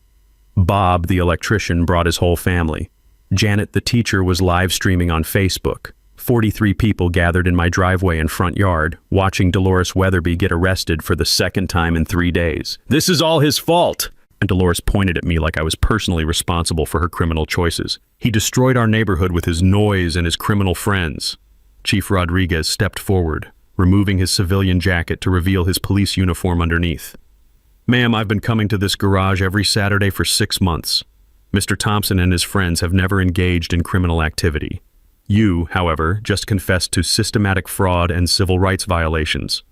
Speaker 2: Bob, the electrician, brought his whole family. Janet, the teacher, was live streaming on Facebook. 43 people gathered in my driveway and front yard, watching Dolores Weatherby get arrested for the 2nd time in 3 days. This is all his fault! And Dolores pointed at me like I was personally responsible for her criminal choices. He destroyed our neighborhood with his noise and his criminal friends. Chief Rodriguez stepped forward, removing his civilian jacket to reveal his police uniform underneath. "Ma'am, I've been coming to this garage every Saturday for 6 months. Mr. Thompson and his friends have never engaged in criminal activity. You, however, just confessed to systematic fraud and civil rights violations."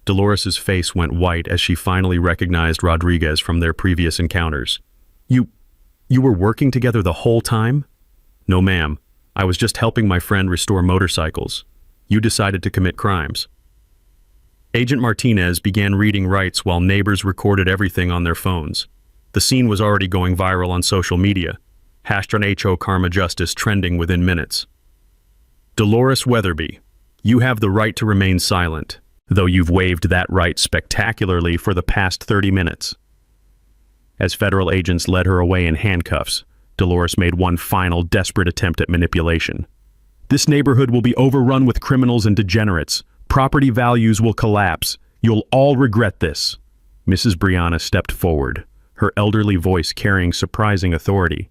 Speaker 2: Dolores's face went white as she finally recognized Rodriguez from their previous encounters. You were working together the whole time?" "No, ma'am. I was just helping my friend restore motorcycles. You decided to commit crimes." Agent Martinez began reading rights while neighbors recorded everything on their phones. The scene was already going viral on social media. #HO Karma Justice trending within minutes. "Dolores Weatherby, you have the right to remain silent, though you've waived that right spectacularly for the past 30 minutes. As federal agents led her away in handcuffs, Dolores made one final desperate attempt at manipulation. "This neighborhood will be overrun with criminals and degenerates. Property values will collapse. You'll all regret this." Mrs. Brianna stepped forward, her elderly voice carrying surprising authority.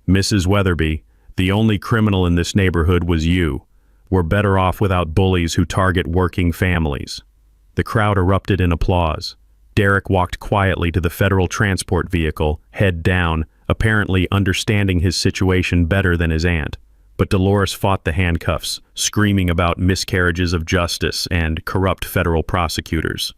Speaker 2: "Mrs. Weatherby, the only criminal in this neighborhood was you. We're better off without bullies who target working families." The crowd erupted in applause. Derek walked quietly to the federal transport vehicle, head down, apparently understanding his situation better than his aunt. But Dolores fought the handcuffs, screaming about miscarriages of justice and corrupt federal prosecutors.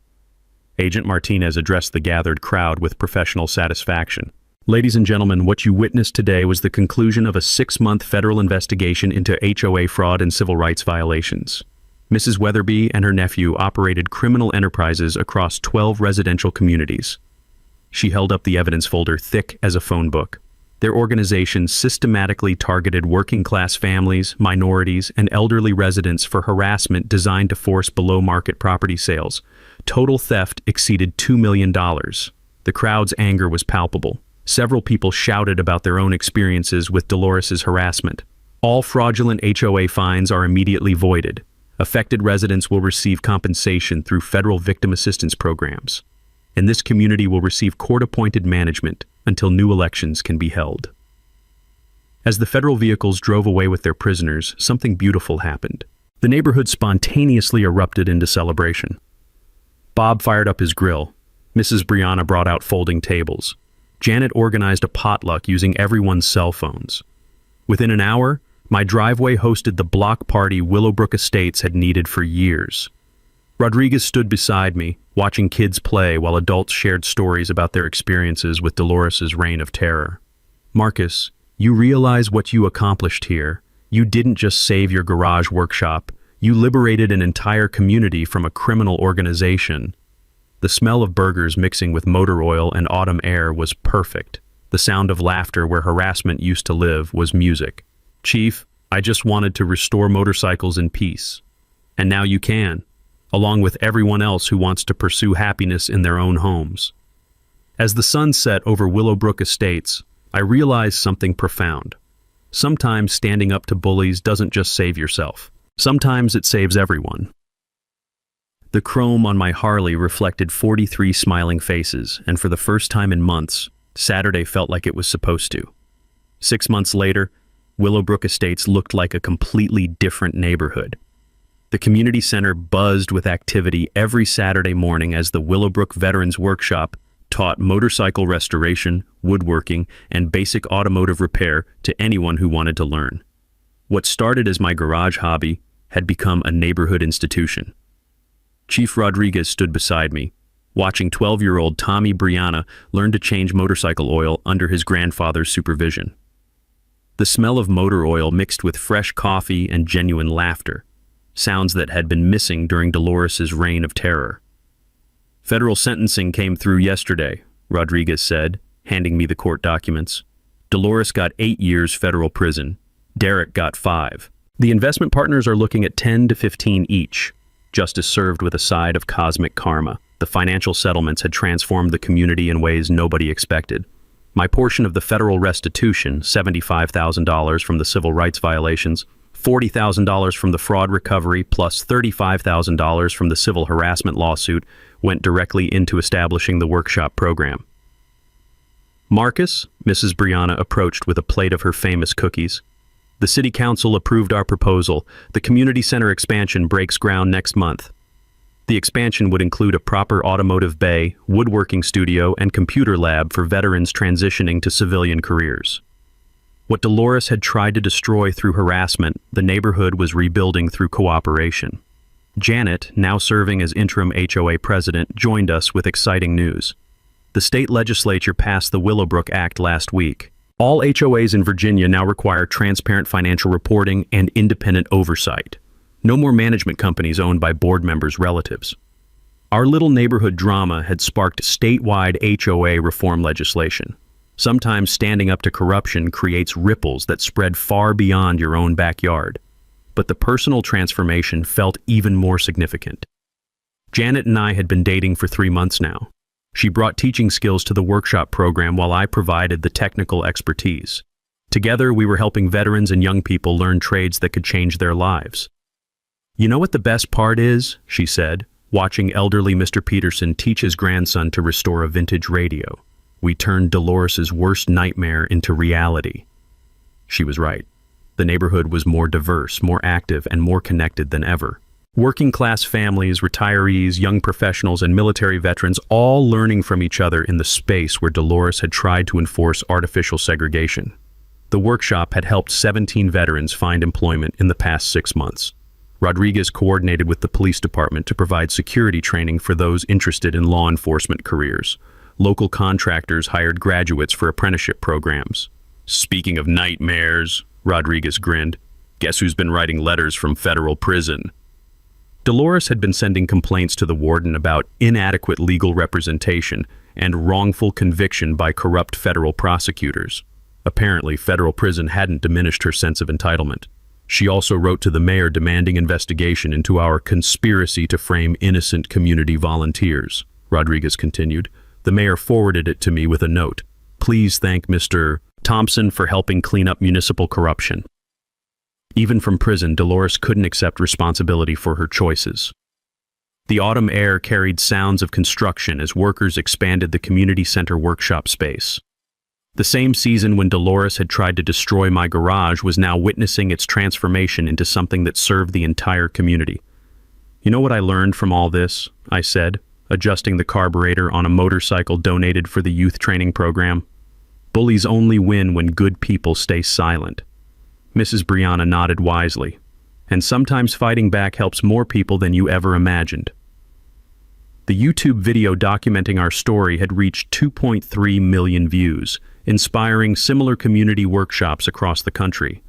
Speaker 2: Agent Martinez addressed the gathered crowd with professional satisfaction. "Ladies and gentlemen, what you witnessed today was the conclusion of a 6-month federal investigation into HOA fraud and civil rights violations. Mrs. Weatherby and her nephew operated criminal enterprises across 12 residential communities." She held up the evidence folder thick as a phone book. Their organization systematically targeted working-class families, minorities, and elderly residents for harassment designed to force below-market property sales. Total theft exceeded $2 million. The crowd's anger was palpable. Several people shouted about their own experiences with Dolores's harassment. All fraudulent HOA fines are immediately voided. Affected residents will receive compensation through federal victim assistance programs. And this community will receive court-appointed management until new elections can be held. As the federal vehicles drove away with their prisoners, something beautiful happened. The neighborhood spontaneously erupted into celebration. Bob fired up his grill. Mrs. Brianna brought out folding tables. Janet organized a potluck using everyone's cell phones. Within an hour, my driveway hosted the block party Willowbrook Estates had needed for years. Rodriguez stood beside me, watching kids play while adults shared stories about their experiences with Dolores's reign of terror. "Marcus, you realize what you accomplished here. You didn't just save your garage workshop. You liberated an entire community from a criminal organization." The smell of burgers mixing with motor oil and autumn air was perfect. The sound of laughter where harassment used to live was music. "Chief, I just wanted to restore motorcycles in peace. And now you can, along with everyone else who wants to pursue happiness in their own homes." As the sun set over Willowbrook Estates, I realized something profound. Sometimes standing up to bullies doesn't just save yourself. Sometimes it saves everyone. The chrome on my Harley reflected 43 smiling faces, and for the first time in months, Saturday felt like it was supposed to. 6 months later, Willowbrook Estates looked like a completely different neighborhood. The community center buzzed with activity every Saturday morning as the Willowbrook Veterans Workshop taught motorcycle restoration, woodworking, and basic automotive repair to anyone who wanted to learn. What started as my garage hobby had become a neighborhood institution. Chief Rodriguez stood beside me, watching 12-year-old Tommy Brianna learn to change motorcycle oil under his grandfather's supervision. The smell of motor oil mixed with fresh coffee and genuine laughter, sounds that had been missing during Dolores's reign of terror. "Federal sentencing came through yesterday," Rodriguez said, handing me the court documents. "Dolores got 8 years federal prison. Derek got 5. The investment partners are looking at 10 to 15 each." Justice served with a side of cosmic karma. The financial settlements had transformed the community in ways nobody expected. My portion of the federal restitution, $75,000 from the civil rights violations, $40,000 from the fraud recovery, plus $35,000 from the civil harassment lawsuit, went directly into establishing the workshop program. "Marcus," Mrs. Brianna approached with a plate of her famous cookies. The City Council approved our proposal. The community center expansion breaks ground next month. The expansion would include a proper automotive bay, woodworking studio, and computer lab for veterans transitioning to civilian careers. What Dolores had tried to destroy through harassment, the neighborhood was rebuilding through cooperation. Janet, now serving as interim HOA president, joined us with exciting news. The state legislature passed the Willowbrook Act last week. All HOAs in Virginia now require transparent financial reporting and independent oversight. No more management companies owned by board members' relatives. Our little neighborhood drama had sparked statewide HOA reform legislation. Sometimes standing up to corruption creates ripples that spread far beyond your own backyard. But the personal transformation felt even more significant. Janet and I had been dating for 3 months now. She brought teaching skills to the workshop program while I provided the technical expertise. Together, we were helping veterans and young people learn trades that could change their lives. "You know what the best part is?" she said, watching elderly Mr. Peterson teach his grandson to restore a vintage radio. We turned Dolores's worst nightmare into reality. She was right. The neighborhood was more diverse, more active, and more connected than ever. Working-class families, retirees, young professionals, and military veterans all learning from each other in the space where Dolores had tried to enforce artificial segregation. The workshop had helped 17 veterans find employment in the past 6 months. Rodriguez coordinated with the police department to provide security training for those interested in law enforcement careers. Local contractors hired graduates for apprenticeship programs. "Speaking of nightmares," Rodriguez grinned, "guess who's been writing letters from federal prison?" Dolores had been sending complaints to the warden about inadequate legal representation and wrongful conviction by corrupt federal prosecutors. Apparently, federal prison hadn't diminished her sense of entitlement. She also wrote to the mayor demanding investigation into our conspiracy to frame innocent community volunteers. Rodriguez continued. The mayor forwarded it to me with a note. "Please thank Mr. Thompson for helping clean up municipal corruption." Even from prison, Dolores couldn't accept responsibility for her choices. The autumn air carried sounds of construction as workers expanded the community center workshop space. The same season when Dolores had tried to destroy my garage was now witnessing its transformation into something that served the entire community. "You know what I learned from all this?" I said, adjusting the carburetor on a motorcycle donated for the youth training program. "Bullies only win when good people stay silent." Mrs. Brianna nodded wisely. "And sometimes fighting back helps more people than you ever imagined." The YouTube video documenting our story had reached 2.3 million views, inspiring similar community workshops across the country.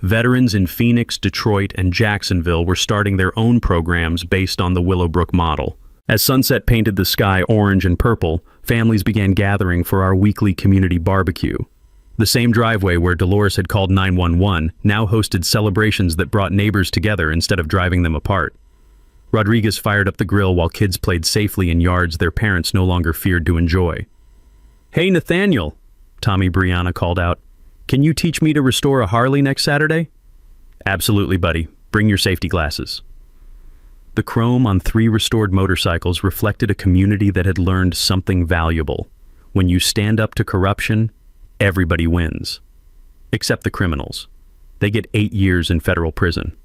Speaker 2: Veterans in Phoenix, Detroit, and Jacksonville were starting their own programs based on the Willowbrook model. As sunset painted the sky orange and purple, families began gathering for our weekly community barbecue. The same driveway where Dolores had called 911 now hosted celebrations that brought neighbors together instead of driving them apart. Rodriguez fired up the grill while kids played safely in yards their parents no longer feared to enjoy. "Hey, Nathaniel," Tommy Brianna called out. "Can you teach me to restore a Harley next Saturday?" "Absolutely, buddy. Bring your safety glasses." The chrome on 3 restored motorcycles reflected a community that had learned something valuable. When you stand up to corruption, everybody wins. Except the criminals. They get 8 years in federal prison.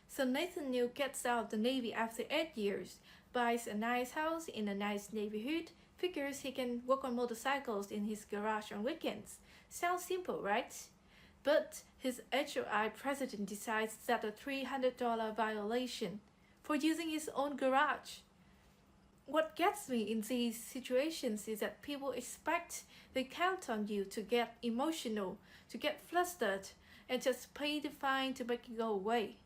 Speaker 3: So Nathaniel gets out of the Navy after 8 years, buys a nice house in a nice neighborhood, figures he can work on motorcycles in his garage on weekends. Sounds simple, right? But his HOI president decides that a $300 violation for using his own garage. What gets me in these situations is that people expect they count on you to get emotional, to get flustered, and just pay the fine to make it go away.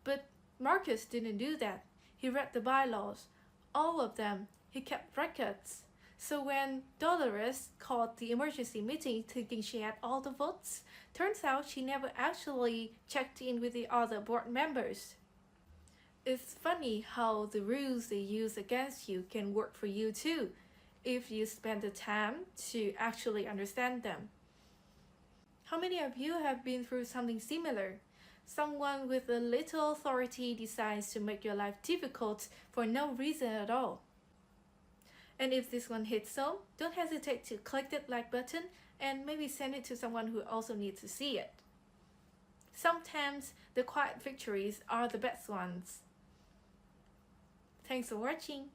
Speaker 3: But Marcus didn't do that. He read the bylaws, all of them. He kept records. So when Dolores called the emergency meeting thinking she had all the votes, turns out she never actually checked in with the other board members. It's funny how the rules they use against you can work for you too, if you spend the time to actually understand them. How many of you have been through something similar? Someone with a little authority decides to make your life difficult for no reason at all. And if this one hits home, don't hesitate to click that like button and maybe send it to someone who also needs to see it. Sometimes the quiet victories are the best ones. Thanks for watching.